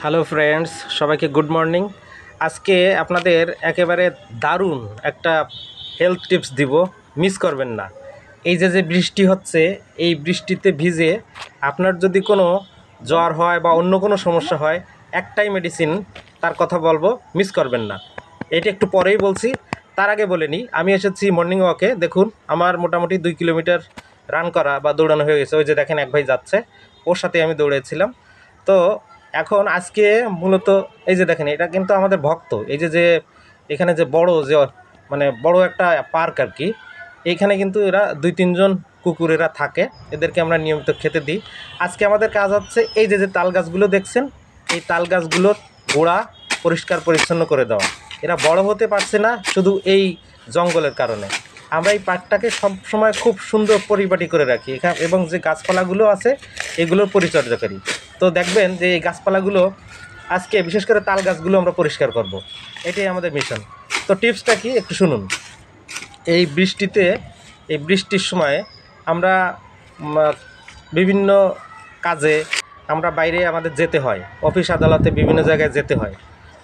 Hello friends, সবাইকে good morning. আজকে আপনাদের একেবারে দারুণ একটা হেলথ টিপস দিব, মিস করবেন না। এই যে বৃষ্টি হচ্ছে, এই বৃষ্টিতে ভিজে আপনার যদি কোনো জ্বর হয় বা অন্য কোনো সমস্যা হয়, একটাই মেডিসিন, তার কথা বলবো, মিস করবেন না। এটা একটু পরেই বলছি, তার আগে বলে নিই, আমি এসেছি মর্নিং ওয়াকে। দেখুন, আমার মোটামুটি 2 কিলোমিটার রান করা বা দৌড়ানো হয়ে গেছে। ওই যে দেখেন এক ভাই যাচ্ছে, ওর সাথে আমি দৌড়েছিলাম। তো এখন আজকে মূলত এই যে দেখেন, এটা কিন্তু আমাদের ভক্ত। এই যে এখানে যে বড় যে মানে বড় একটা পার্ক আর কি, এইখানে কিন্তু এরা 2-3 জন কুকুর এরা থাকে, এদেরকে আমরা নিয়মিত খেতে দিই। আজকে আমাদের কাজ হচ্ছে এই যে তাল গাছগুলো দেখছেন, এই তাল গাছগুলোর গোড়া পরিষ্কার পরিচ্ছন্ন করে দেওয়া। এরা বড় হতে পারছে না শুধু এই জঙ্গলের কারণে। আমরা এই পার্কটাকে সবসময় খুব সুন্দর পরিপাটি করে রাখি এখানে, এবং যে গাছপালাগুলো আছে এগুলোর পরিচর্যা করি। তো দেখবেন যে এই গাছপালাগুলো আজকে বিশেষ করে তাল গাছগুলো আমরা পরিষ্কার করব, এটাই আমাদের মিশন। তো টিপসটা কি একটু শুনুন। এই বৃষ্টির সময় আমরা বিভিন্ন কাজে আমরা বাইরে আমাদের যেতে হয়, অফিস আদালতে বিভিন্ন জায়গায় যেতে হয়।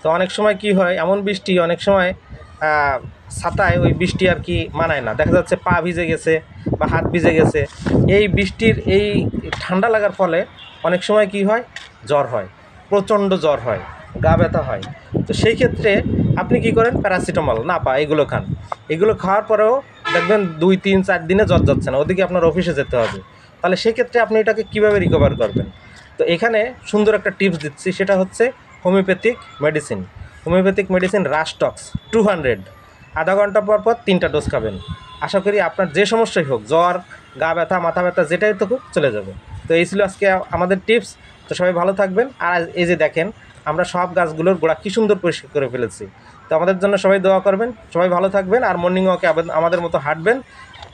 তো অনেক সময় কি হয়, এমন বৃষ্টি অনেক সময় ছাতায় ওই বৃষ্টি আর কি মানায় না, দেখা যাচ্ছে পা ভিজে গেছে বা হাত ভিজে গেছে। এই বৃষ্টির এই ঠান্ডা লাগার ফলে অনেক সময় কি হয়, জ্বর হয়, প্রচণ্ড জ্বর হয়, গা ব্যথা হয়। তো সেই ক্ষেত্রে আপনি কি করেন, প্যারাসিটামল না পা এগুলো খান। এগুলো খাওয়ার পরেও দেখবেন 2-3-4 দিনে জ্বর যাচ্ছে না, ওদিকে আপনার অফিসে যেতে হবে। তাহলে সেক্ষেত্রে আপনি এটাকে কীভাবে রিকভার করবেন? তো এখানে সুন্দর একটা টিপস দিচ্ছি, সেটা হচ্ছে হোমিওপ্যাথিক মেডিসিন। হোমিওপ্যাথিক মেডিসিন রাস্টক্স 200, আধা ঘন্টা পর পর 3টা ডোজ খাবেন। আশা করি আপনার যে সমস্যাই হোক, জ্বর, গা ব্যথা, মাথা ব্যথা, যেটাই তো হোক, চলে যাবে। তো এই ছিল আজকে আমাদের টিপস। তো সবাই ভালো থাকবেন। আর এই যে দেখেন, আমরা সব গাছগুলোর গোড়া কী সুন্দর পরিষ্কার করে ফেলেছি। তো আমাদের জন্য সবাই দোয়া করবেন, সবাই ভালো থাকবেন। আর মর্নিং ওয়াকে আমাদের মতো হাঁটবেন।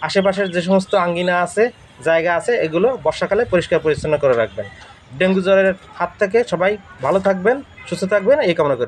আশেপাশের যে সমস্ত আঙ্গিনা আছে, জায়গা আছে, এগুলো বর্ষাকালে পরিষ্কার পরিচ্ছন্ন করে রাখবেন। ডেঙ্গু জ্বরের হাত থেকে সবাই ভালো থাকবেন, সুস্থ থাকবেন, এই কামনা করি।